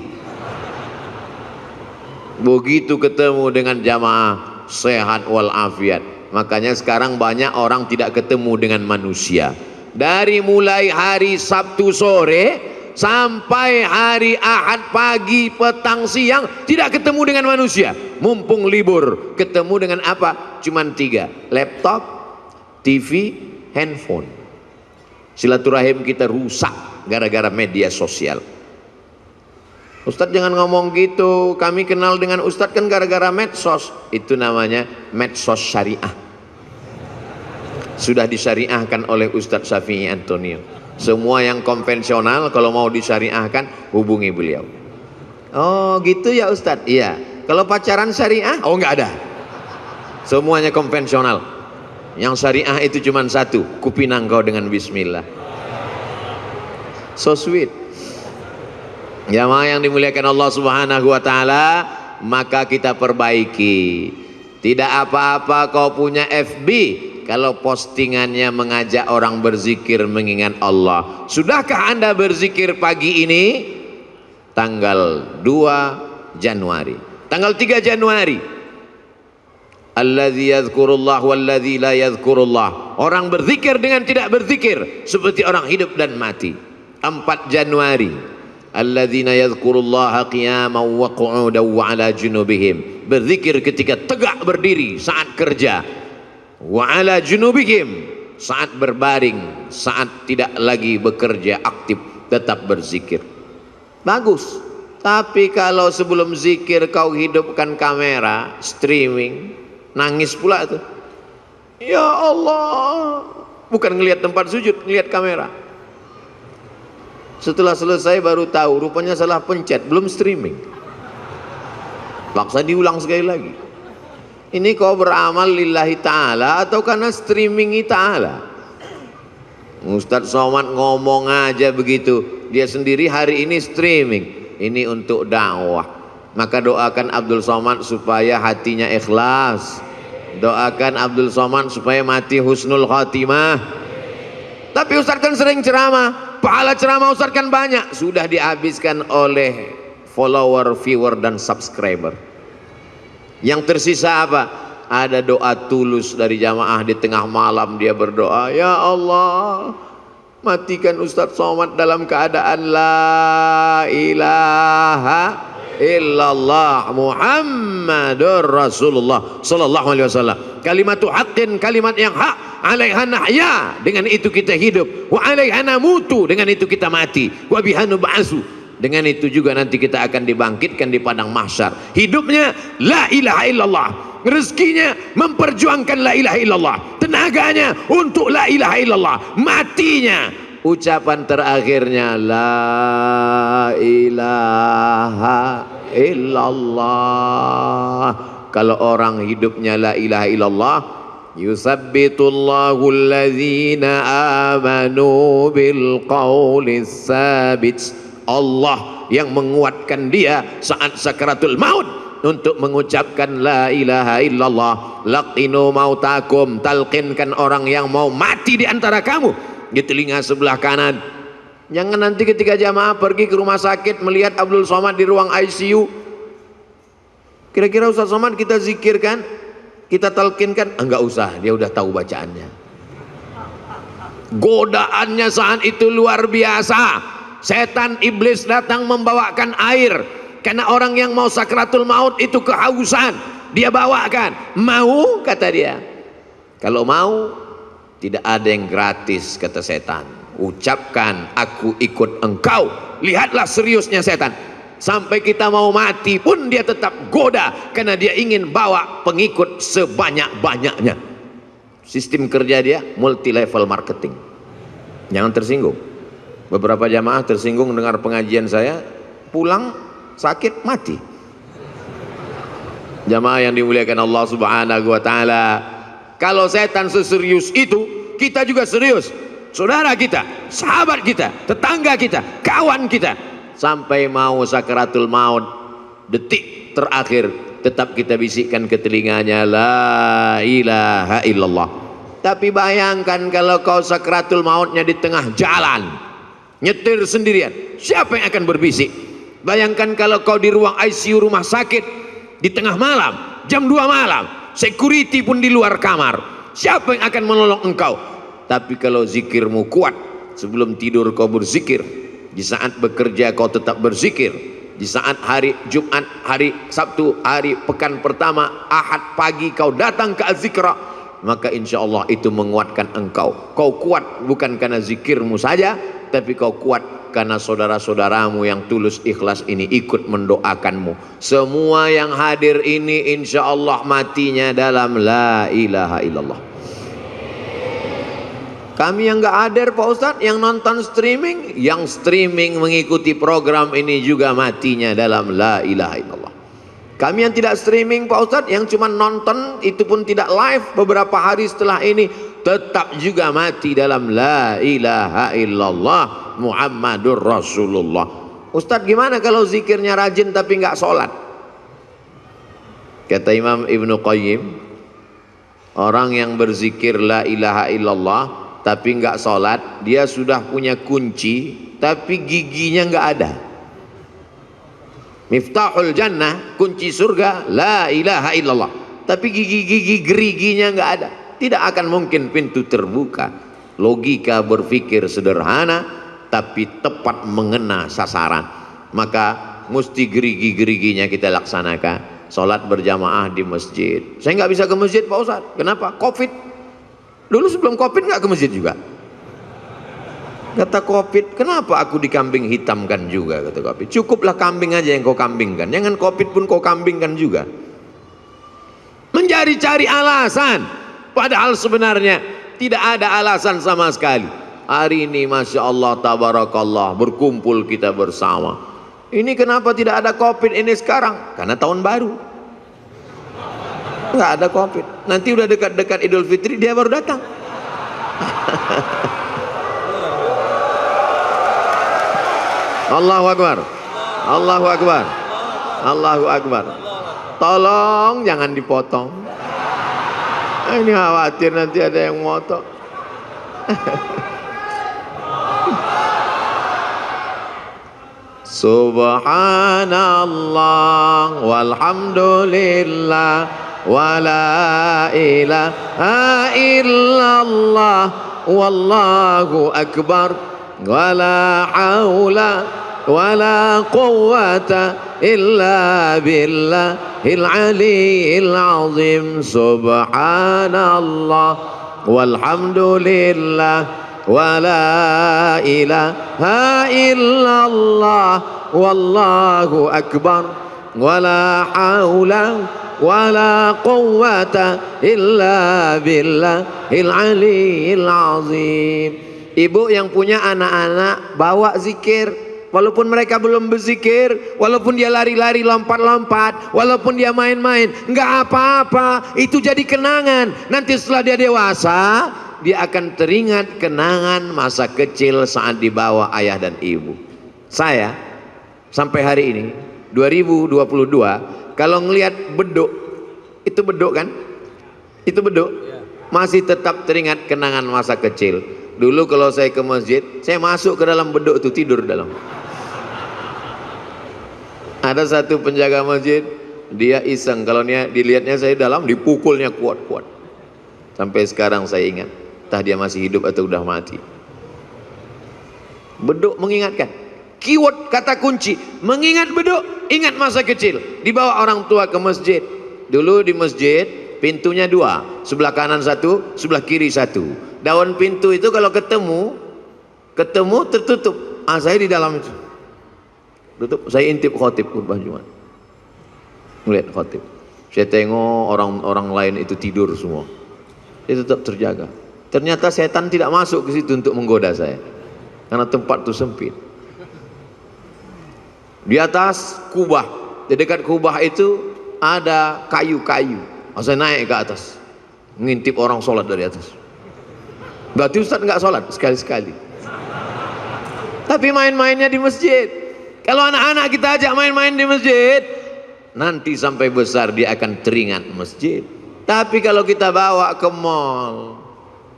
Begitu ketemu dengan jamaah sehat walafiat. Makanya sekarang banyak orang tidak ketemu dengan manusia. Dari mulai hari Sabtu sore sampai hari Ahad pagi, petang, siang tidak ketemu dengan manusia. Mumpung libur, ketemu dengan apa? Cuman 3, laptop, TV, handphone. Silaturahim kita rusak gara-gara media sosial. Ustadz jangan ngomong gitu, kami kenal dengan Ustadz kan gara-gara medsos. Itu namanya medsos syariah. Sudah disyariahkan oleh Ustadz Syafi'i Antonio. Semua yang konvensional kalau mau disyariahkan hubungi beliau. Oh gitu ya Ustadz? Iya. Kalau pacaran syariah? Oh nggak ada. Semuanya konvensional. Yang syariah itu cuma satu, kupinang kau dengan bismillah. So sweet. Jamaah yang dimuliakan Allah Subhanahu wa taala, maka kita perbaiki. Tidak apa-apa kau punya FB kalau postingannya mengajak orang berzikir mengingat Allah. Sudahkah Anda berzikir pagi ini? Tanggal 2 Januari. Tanggal 3 Januari. Alladzi yadhkurullah walladzi la yadhkurullah. Orang berzikir dengan tidak berzikir seperti orang hidup dan mati. 4 Januari. Alladzina yadhkurullaha qiyaman wa qu'udan wa 'ala junubihim. Berzikir ketika tegak berdiri saat kerja. Wa 'ala junubihim, saat berbaring, saat tidak lagi bekerja aktif, tetap berzikir. Bagus. Tapi kalau sebelum zikir kau hidupkan kamera, streaming, nangis pula tuh. Ya Allah. Bukan ngelihat tempat sujud, ngelihat kamera. Setelah selesai baru tahu rupanya salah pencet, belum streaming. Paksa diulang sekali lagi. Ini kau beramal lillahi ta'ala atau karena streamingi ta'ala? Ustadz Somad ngomong aja begitu. Dia sendiri hari ini streaming. Ini untuk dakwah. Maka doakan Abdul Somad supaya hatinya ikhlas. Doakan Abdul Somad supaya mati husnul khatimah. Tapi Ustadz kan sering ceramah. Pahala ceramah Ustadz kan banyak. Sudah dihabiskan oleh follower, viewer, dan subscriber. Yang tersisa apa? Ada doa tulus dari jamaah di tengah malam dia berdoa, ya Allah, matikan Ustadz Somad dalam keadaan la ilaha illallah Muhammadur Rasulullah sallallahu alaihi wasallam. Kalimatu haqqin, kalimat yang hak. Alaiha nahya, dengan itu kita hidup. Wa alaiha namutu, dengan itu kita mati. Wa biha nub'atsu, dengan itu juga nanti kita akan dibangkitkan di padang mahsyar. Hidupnya la ilaha illallah, rezekinya memperjuangkan la ilaha illallah, tenaganya untuk la ilaha illallah, matinya ucapan terakhirnya la ilaha illallah. Kalau orang hidupnya la ilaha illallah, yusabbitullahu alladzina amanu bil qawlis sabit. Allah yang menguatkan dia saat sakaratul maut untuk mengucapkan la ilaha illallah. Laqinu mautakum, talqinkan orang yang mau mati di antara kamu di telinga sebelah kanan. Jangan nanti ketika jamaah pergi ke rumah sakit melihat Abdul Somad di ruang ICU, kira-kira Ustaz Somad kita zikirkan, kita talqinkan? Enggak usah, dia udah tahu bacaannya. Godaannya saat itu luar biasa. Setan iblis datang membawakan air, karena orang yang mau sakratul maut itu kehausan. Dia bawakan, mau, kata dia. Kalau mau, tidak ada yang gratis, kata setan. Ucapkan, aku ikut engkau. Lihatlah seriusnya setan. Sampai kita mau mati pun dia tetap goda, karena dia ingin bawa pengikut sebanyak-banyaknya. Sistem kerja dia multi level marketing. Jangan tersinggung. Beberapa jamaah tersinggung dengar pengajian saya, pulang sakit mati. Jamaah yang dimuliakan Allah Subhanahu wa taala, kalau setan seserius itu, kita juga serius. Saudara kita, sahabat kita, tetangga kita, kawan kita, sampai mau sakaratul maut, detik terakhir tetap kita bisikkan ke telinganya, la ilaha illallah. Tapi bayangkan kalau kau sakaratul mautnya di tengah jalan, nyetir sendirian, siapa yang akan berbisik? Bayangkan kalau kau di ruang ICU rumah sakit di tengah malam, jam 2 malam, security pun di luar kamar, siapa yang akan menolong engkau? Tapi kalau zikirmu kuat, sebelum tidur kau berzikir, di saat bekerja kau tetap berzikir, di saat hari Jumat, hari Sabtu, hari pekan pertama, Ahad pagi kau datang ke az-zikra, maka insya Allah itu menguatkan engkau. Kau kuat bukan karena zikirmu saja, tapi kau kuat karena saudara-saudaramu yang tulus ikhlas ini ikut mendoakanmu. Semua yang hadir ini insya Allah matinya dalam la ilaha illallah. Kami yang nggak hadir Pak Ustadz, yang nonton streaming, yang streaming mengikuti program ini juga matinya dalam la ilaha illallah. Kami yang tidak streaming Pak Ustadz, yang cuma nonton, itu pun tidak live, beberapa hari setelah ini tetap juga mati dalam la ilaha illallah Muhammadur Rasulullah. Ustadz gimana kalau zikirnya rajin tapi nggak sholat? Kata Imam Ibnu Qayyim, orang yang berzikir la ilaha illallah tapi nggak sholat, dia sudah punya kunci tapi giginya nggak ada. Miftahul jannah, kunci surga, la ilaha illallah, tapi gigi-gigi geriginya nggak ada, tidak akan mungkin pintu terbuka. Logika berpikir sederhana tapi tepat mengena sasaran. Maka mesti gerigi-geriginya kita laksanakan. Sholat berjamaah di masjid. Saya nggak bisa ke masjid Pak Ustadz, kenapa? Covid. Dulu sebelum Covid nggak ke masjid juga. Kata Covid, kenapa aku dikambing hitamkan juga? Kata Covid, cukuplah kambing aja yang kau kambingkan, jangan Covid pun kau kambingkan juga. Mencari-cari alasan, padahal sebenarnya tidak ada alasan sama sekali. Hari ini Masya Allah Tabarakallah, berkumpul kita bersama. Ini kenapa tidak ada Covid ini sekarang? Karena tahun baru nggak ada Covid. Nanti udah dekat-dekat Idul Fitri dia baru datang. Allahu Akbar, Allahu Akbar, Allahu Akbar. Tolong jangan dipotong. Ini khawatir nanti ada yang moto. Subhanallah walhamdulillah wala ilaha illallah wallahu akbar wala haula wala quwwata illa billahil aliyyil azim. Subhanallah walhamdulillah wala ilaha illallah wallahu akbar wala haula wala quwwata illa billahil aliyyil azim. Ibu yang punya anak-anak bawa zikir, walaupun mereka belum berzikir, walaupun dia lari-lari lompat-lompat, walaupun dia main-main, nggak apa-apa, itu jadi kenangan. Nanti setelah dia dewasa, dia akan teringat kenangan masa kecil saat dibawa ayah dan ibu. Saya sampai hari ini 2022 kalau ngelihat beduk, itu beduk kan? Itu beduk, masih tetap teringat kenangan masa kecil. Dulu kalau saya ke masjid, saya masuk ke dalam beduk itu, tidur dalam. Ada satu penjaga masjid, dia iseng, kalau dilihatnya saya dalam, dipukulnya kuat-kuat. Sampai sekarang saya ingat, entah dia masih hidup atau udah mati. Beduk mengingatkan. Keyword kata kunci, mengingat beduk, ingat masa kecil. Dibawa orang tua ke masjid. Dulu di masjid pintunya 2, sebelah kanan 1, sebelah kiri 1. Daun pintu itu kalau ketemu tertutup. Saya di dalam itu tutup. Saya intip khotib khutbah Jumat, melihat khotib. Saya tengok orang-orang lain itu tidur semua, dia tetap terjaga. Ternyata setan tidak masuk ke situ untuk menggoda saya, karena tempat itu sempit. Di atas kubah, di dekat kubah itu ada kayu-kayu. Saya naik ke atas, ngintip orang sholat dari atas. Berarti Ustadz nggak sholat sekali-sekali. Tapi main-mainnya di masjid. Kalau anak-anak kita ajak main-main di masjid, nanti sampai besar dia akan teringat masjid. Tapi kalau kita bawa ke mall,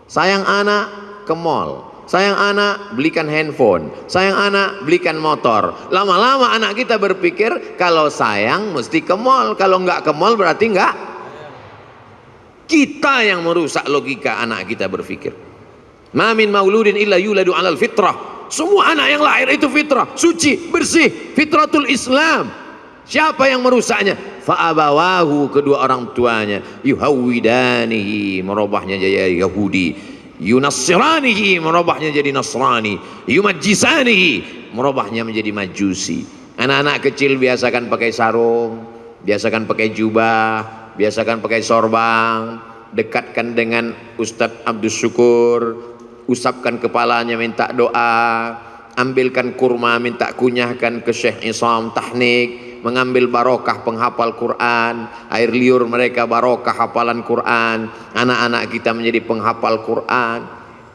sayang anak ke mall, sayang anak belikan handphone, sayang anak belikan motor. Lama-lama anak kita berpikir kalau sayang mesti ke mall, kalau nggak ke mall berarti nggak. Kita yang merusak logika anak kita berpikir. Ma min mauludin illa yuladu 'alal fitrah. Semua anak yang lahir itu fitrah, suci, bersih, fitratul Islam. Siapa yang merusaknya? Fa'abawahu, kedua orang tuanya, yuhawwidanihi, merubahnya jadi Yahudi, yunassiranihi, merubahnya jadi Nasrani, yumajjisanihi, merubahnya menjadi Majusi. Anak-anak kecil biasakan pakai sarung, biasakan pakai jubah, biasakan pakai sorban, dekatkan dengan Ustadz Abdus Syukur, usapkan kepalanya minta doa, ambilkan kurma minta kunyahkan ke Syekh Isam Tahnik, mengambil barokah penghafal Quran, air liur mereka barokah hafalan Quran, anak-anak kita menjadi penghafal Quran.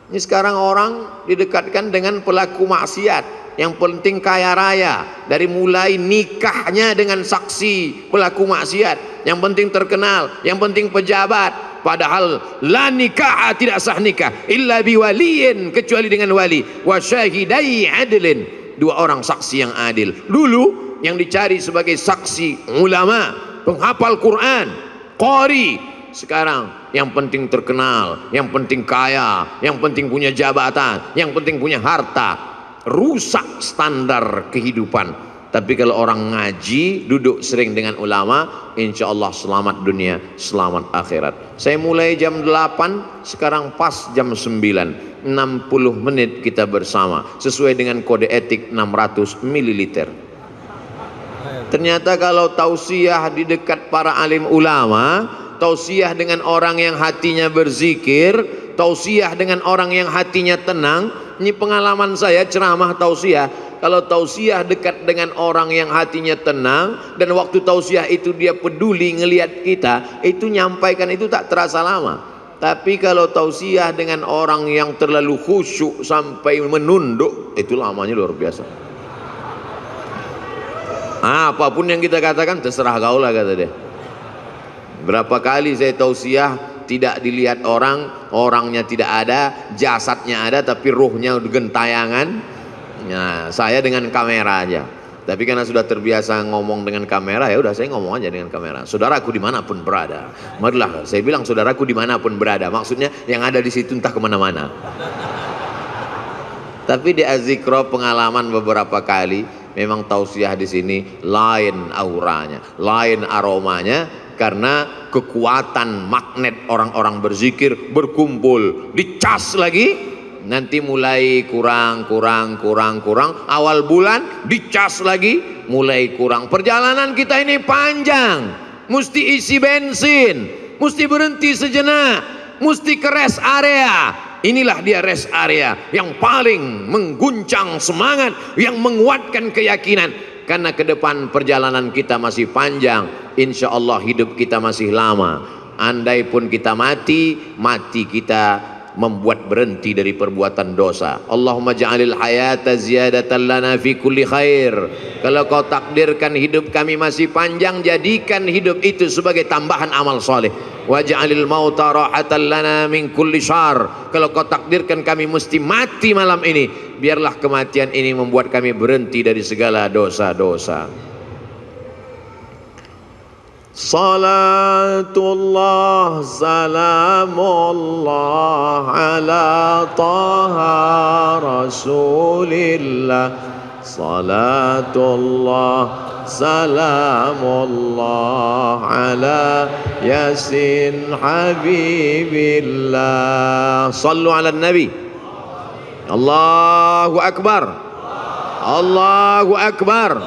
Ini sekarang orang didekatkan dengan pelaku maksiat, yang penting kaya raya, dari mulai nikahnya dengan saksi pelaku maksiat, yang penting terkenal, yang penting pejabat. Padahal la nikah, tidak sah nikah illa biwaliyin, kecuali dengan wali, wa syahidai adlin, dua orang saksi yang adil. Dulu yang dicari sebagai saksi ulama, penghafal Quran, qari. Sekarang yang penting terkenal, yang penting kaya, yang penting punya jabatan, yang penting punya harta. Rusak standar kehidupan. Tapi kalau orang ngaji, duduk sering dengan ulama, insya Allah selamat dunia, selamat akhirat. Saya mulai jam 8, sekarang pas jam 9, 60 menit kita bersama, sesuai dengan kode etik 600 ml. Ternyata kalau tausiah di dekat para alim ulama, tausiah dengan orang yang hatinya berzikir, tausiah dengan orang yang hatinya tenang. Ini pengalaman saya ceramah tausiah. Kalau tausiah dekat dengan orang yang hatinya tenang, dan waktu tausiah itu dia peduli ngelihat kita, itu nyampaikan itu tak terasa lama. Tapi kalau tausiah dengan orang yang terlalu khusyuk sampai menunduk, itu lamanya luar biasa. Apapun yang kita katakan terserah kau lah, kata dia. Berapa kali saya tausiah tidak dilihat orang, orangnya tidak ada, jasadnya ada tapi ruhnya gentayangan. Nah, saya dengan kamera aja. Tapi karena sudah terbiasa ngomong dengan kamera, ya udah saya ngomong aja dengan kamera. Saudaraku dimanapun berada, marilah, saya bilang saudaraku dimanapun berada. Maksudnya yang ada di situ entah kemana-mana. Tapi di Azikro pengalaman beberapa kali, memang tausiah di sini lain auranya, lain aromanya, karena kekuatan magnet orang-orang berzikir berkumpul, dicas lagi. Nanti mulai kurang, awal bulan dicas lagi, mulai kurang. Perjalanan kita ini panjang, mesti isi bensin, mesti berhenti sejenak, mesti ke rest area. Inilah dia rest area yang paling mengguncang semangat, yang menguatkan keyakinan. Karena ke depan perjalanan kita masih panjang, insya Allah hidup kita masih lama. Andai pun kita mati, mati kita membuat berhenti dari perbuatan dosa. Allahumma ja'alil hayata ziyadatan lana fi kulli khair. Kalau kau takdirkan hidup kami masih panjang, jadikan hidup itu sebagai tambahan amal soleh. Waj'alil mauta rahatan lana min kulli syarr. Kalau kau takdirkan kami mesti mati malam ini, biarlah kematian ini membuat kami berhenti dari segala dosa-dosa. Salatullah salamullah ala taha rasulillah. Salatullah salamullah ala yasin habibillah. Sallu ala nabi. Allahu akbar, Allahu akbar,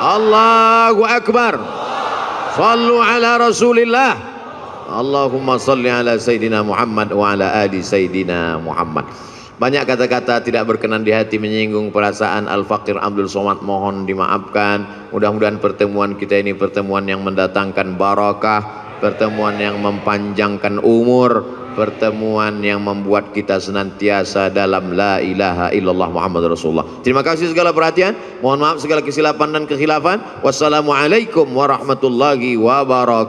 Allahu akbar. Sallu ala rasulillah. Allahumma salli ala Sayyidina Muhammad wa ala ali Sayyidina Muhammad. Banyak kata-kata tidak berkenan di hati menyinggung perasaan Al-Faqir Abdul Somad, mohon dimaafkan. Mudah-mudahan pertemuan kita ini pertemuan yang mendatangkan barakah, pertemuan yang memanjangkan umur, pertemuan yang membuat kita senantiasa dalam la ilaha illallah Muhammad Rasulullah. Terima kasih segala perhatian. Mohon maaf segala kesilapan dan kekhilafan. Wassalamualaikum warahmatullahi wabarakatuh.